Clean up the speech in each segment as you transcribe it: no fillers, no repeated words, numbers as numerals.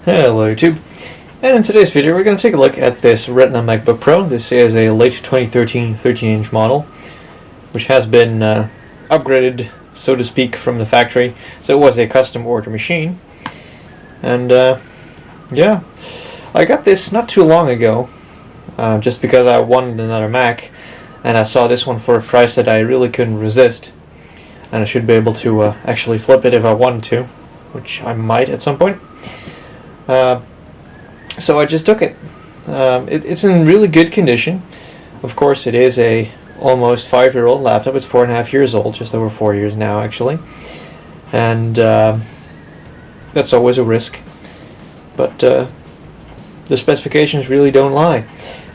Hello YouTube, and in today's video we're going to take a look at this Retina MacBook Pro. This is a late 2013 13-inch model, which has been upgraded, so to speak, from the factory. So it was a custom order machine, and yeah, I got this not too long ago, just because I wanted another Mac, and I saw this one for a price that I really couldn't resist, and I should be able to actually flip it if I wanted to, which I might at some point. So I just took it. It's in really good condition. Of course, it is a almost 5-year-old laptop. It's 4.5 years old, just over 4 years now, actually. And that's always a risk. But the specifications really don't lie.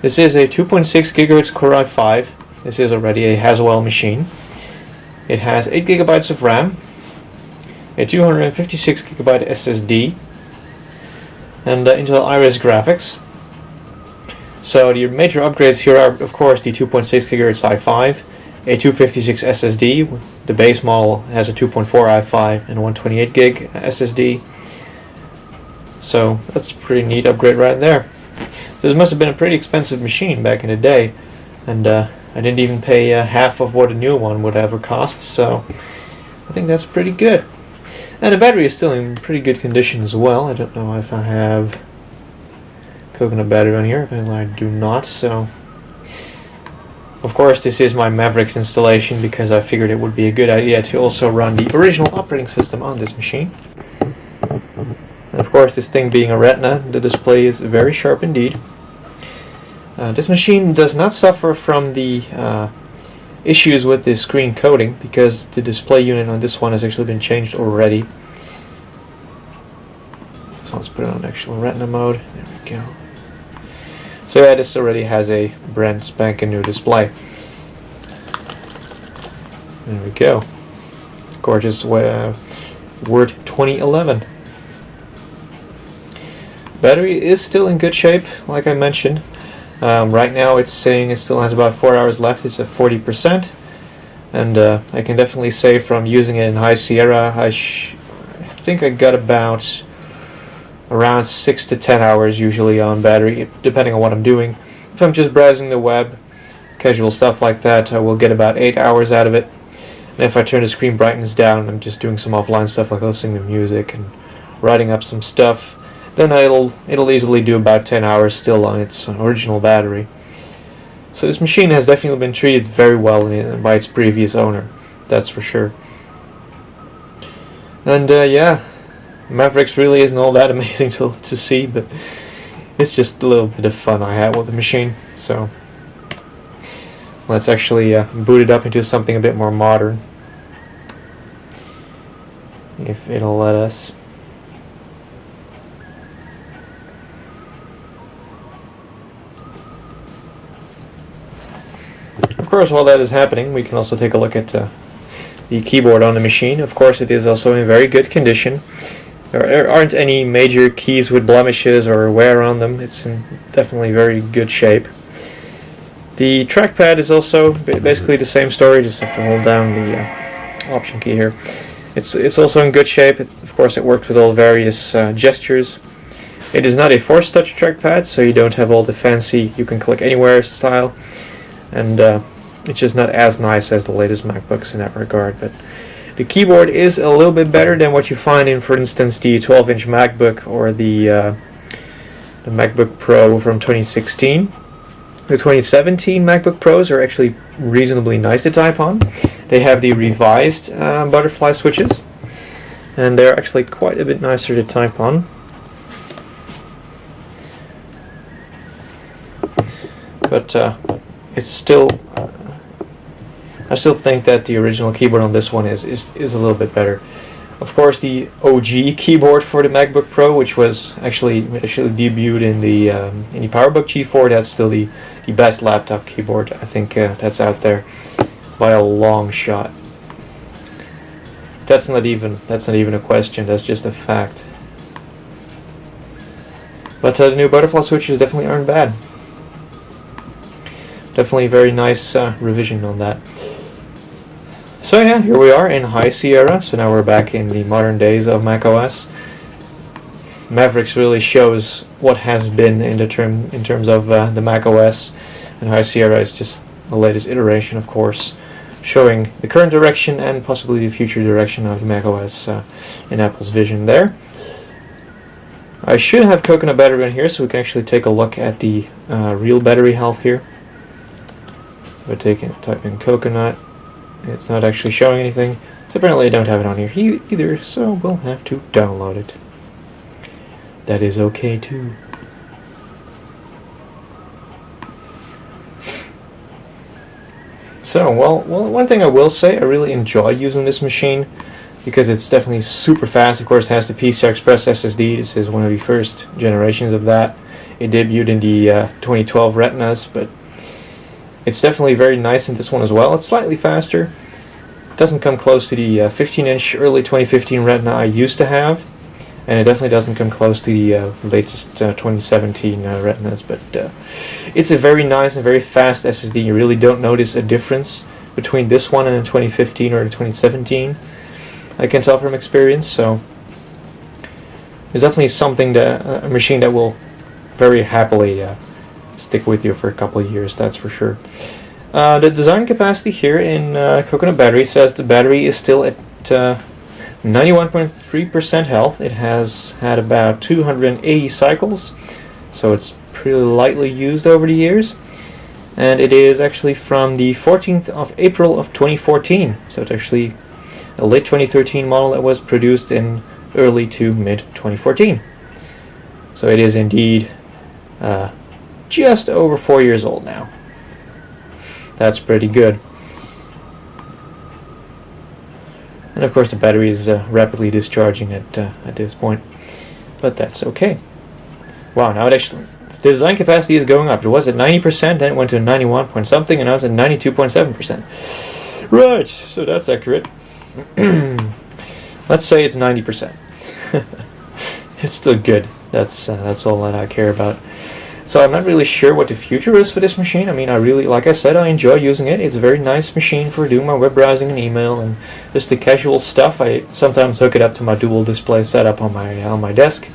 This is a 2.6 GHz Core i5. This is already a Haswell machine. It has 8 GB of RAM, a 256 GB SSD, and Intel Iris graphics. So the major upgrades here are, of course, the 2.6 GHz i5, a 256 SSD. The base model has a 2.4 i5 and a 128 gig SSD. So that's a pretty neat upgrade right there. So this must have been a pretty expensive machine back in the day, and I didn't even pay half of what a new one would ever cost. So I think that's pretty good. And the battery is still in pretty good condition as well. I don't know if I have coconut battery on here. Apparently I do not. So, of course, this is my Mavericks installation because I figured it would be a good idea to also run the original operating system on this machine. And of course, this thing being a Retina, the display is very sharp indeed. This machine does not suffer from the issues with the screen coating because the display unit on this one has actually been changed already. So let's put it on actual Retina mode. There we go. So yeah, this already has a brand spanking new display. There we go. Gorgeous Word 2011. Battery is still in good shape, like I mentioned. Right now it's saying it still has about 4 hours left. It's at 40%, and I can definitely say from using it in High Sierra, I think I got about around 6 to 10 hours usually on battery, depending on what I'm doing. If I'm just browsing the web, casual stuff like that, I will get about 8 hours out of it. And if I turn the screen brightness down and I'm just doing some offline stuff like listening to music and writing up some stuff, then it'll easily do about 10 hours still on its original battery. So this machine has definitely been treated very well by its previous owner, that's for sure. And yeah, Mavericks really isn't all that amazing to see, but it's just a little bit of fun I had with the machine. So let's actually boot it up into something a bit more modern, if it'll let us. Of course, while that is happening, we can also take a look at the keyboard on the machine. Of course, it is also in very good condition. There aren't any major keys with blemishes or wear on them. It's in definitely very good shape. The trackpad is also basically the same story, just have to hold down the option key here. It's also in good shape. Of course, it worked with all various gestures. It is not a force touch trackpad, so you don't have all the fancy you can click anywhere style. And it's just not as nice as the latest MacBooks in that regard, but the keyboard is a little bit better than what you find in, for instance, the 12-inch MacBook or the MacBook Pro from 2016. The 2017 MacBook Pros are actually reasonably nice to type on. They have the revised butterfly switches, and they're actually quite a bit nicer to type on. But it's still, I still think that the original keyboard on this one is a little bit better. Of course, the OG keyboard for the MacBook Pro, which was actually debuted in the PowerBook G4, that's still the best laptop keyboard I think that's out there by a long shot. That's not even a question. That's just a fact. But the new butterfly switches definitely aren't bad. Definitely a very nice revision on that. So yeah, here we are in High Sierra. So now we're back in the modern days of macOS. Mavericks really shows what has been in terms of the Mac OS, and High Sierra is just the latest iteration, of course, showing the current direction and possibly the future direction of the Mac OS in Apple's vision there. I should have coconut battery in here so we can actually take a look at the real battery health here. So type in coconut. It's not actually showing anything. So apparently I don't have it on here either, so we'll have to download it. That is okay too. So, well, one thing I will say, I really enjoy using this machine because it's definitely super fast. Of course, it has the PCI Express SSD. This is one of the first generations of that. It debuted in the 2012 Retinas, but it's definitely very nice in this one as well. It's slightly faster. It doesn't come close to the 15-inch early 2015 Retina I used to have, and it definitely doesn't come close to the latest 2017 Retinas, but it's a very nice and very fast SSD. You really don't notice a difference between this one and the 2015 or the 2017. I can tell from experience, so it's definitely something that a machine that will very happily stick with you for a couple of years, that's for sure. The design capacity here in Coconut Battery says the battery is still at 91.3% health. It has had about 280 cycles, so it's pretty lightly used over the years. And it is actually from the 14th of April of 2014, so it's actually a late 2013 model that was produced in early to mid 2014. So it is indeed just over 4 years old now. That's pretty good. And of course the battery is rapidly discharging at this point, but that's okay. Wow, now it actually, the design capacity is going up. It was at 90%, then it went to 91 point something, and now it's at 92.7%. Right, so that's accurate. Let's say it's 90%. It's still good. That's all that I care about. So I'm not really sure what the future is for this machine. I mean, I really, like I said, I enjoy using it. It's a very nice machine for doing my web browsing and email and just the casual stuff. I sometimes hook it up to my dual display setup on my desk.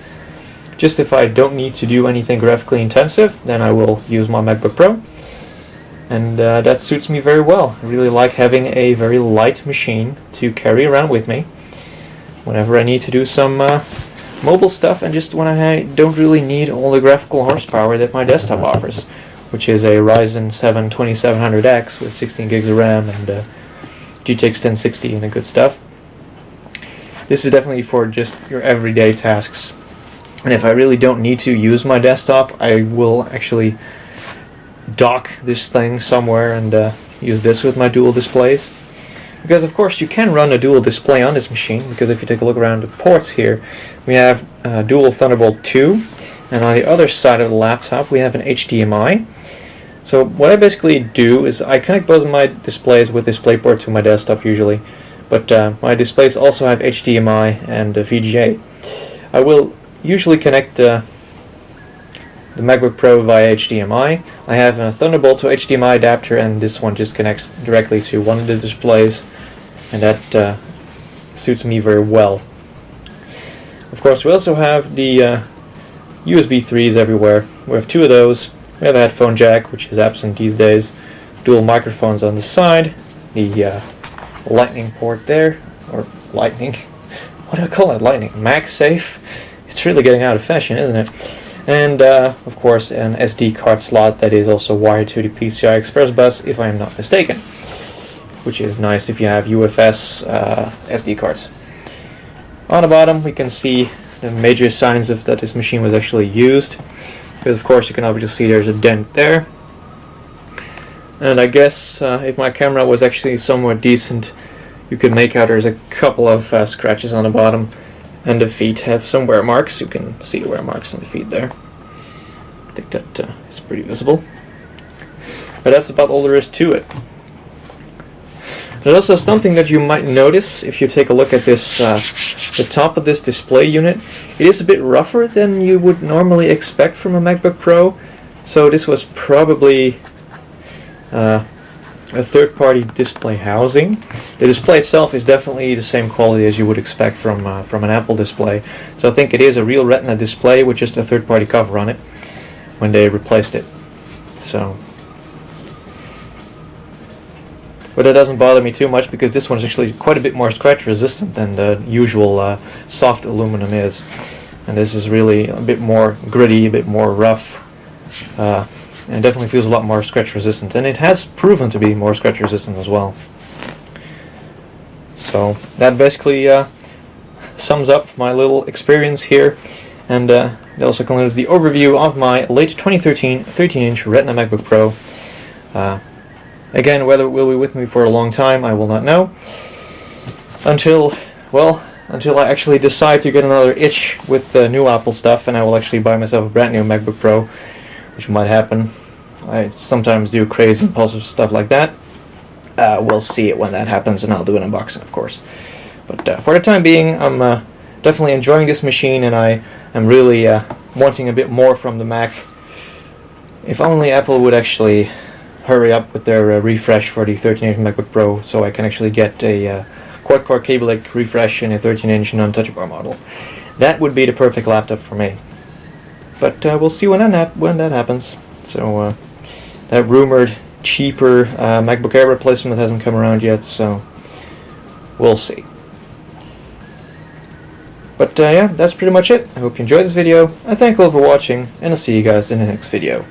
Just if I don't need to do anything graphically intensive, then I will use my MacBook Pro. And that suits me very well. I really like having a very light machine to carry around with me whenever I need to do some mobile stuff, and just when I don't really need all the graphical horsepower that my desktop offers, which is a Ryzen 7 2700X with 16 gigs of RAM and GTX 1060 and the good stuff. This is definitely for just your everyday tasks. And if I really don't need to use my desktop, I will actually dock this thing somewhere and use this with my dual displays. Because of course you can run a dual display on this machine, because if you take a look around the ports here, we have dual Thunderbolt 2, and on the other side of the laptop we have an HDMI. So what I basically do is I connect both of my displays with DisplayPort to my desktop usually, but my displays also have HDMI and VGA. I will usually connect the MacBook Pro via HDMI. I have a Thunderbolt to HDMI adapter, and this one just connects directly to one of the displays, and that suits me very well. Of course, we also have the USB 3s everywhere. We have two of those. We have a headphone jack, which is absent these days. Dual microphones on the side. The lightning port there, or lightning. What do I call it? Lightning. MagSafe. It's really getting out of fashion, isn't it? And of course an SD card slot that is also wired to the PCI Express bus, if I am not mistaken, which is nice if you have UFS SD cards. On the bottom we can see the major signs of that this machine was actually used, because of course you can obviously see there's a dent there, and I guess if my camera was actually somewhat decent, you could make out there's a couple of scratches on the bottom. And the feet have some wear marks. You can see the wear marks on the feet there. I think that is pretty visible. But that's about all there is to it. There's also something that you might notice if you take a look at this, the top of this display unit. It is a bit rougher than you would normally expect from a MacBook Pro. So this was probably a third-party display housing. The display itself is definitely the same quality as you would expect from an Apple display. So I think it is a real Retina display with just a third-party cover on it when they replaced it. So, but it doesn't bother me too much because this one is actually quite a bit more scratch resistant than the usual soft aluminum is. And this is really a bit more gritty, a bit more rough, and it definitely feels a lot more scratch resistant. And it has proven to be more scratch resistant as well. So that basically sums up my little experience here. And it also concludes the overview of my late 2013 13-inch Retina MacBook Pro. Again, whether it will be with me for a long time, I will not know. Until I actually decide to get another itch with the new Apple stuff, and I will actually buy myself a brand new MacBook Pro, which might happen. I sometimes do crazy impulsive stuff like that. We'll see it when that happens, and I'll do an unboxing, of course. But for the time being, I'm definitely enjoying this machine, and I am really wanting a bit more from the Mac. If only Apple would actually hurry up with their refresh for the 13-inch MacBook Pro, so I can actually get a quad-core Cable Lake refresh in a 13-inch non-touch bar model. That would be the perfect laptop for me. But we'll see when that happens. So that rumored cheaper MacBook Air replacement hasn't come around yet, so we'll see. But yeah, that's pretty much it. I hope you enjoyed this video. I thank you all for watching, and I'll see you guys in the next video.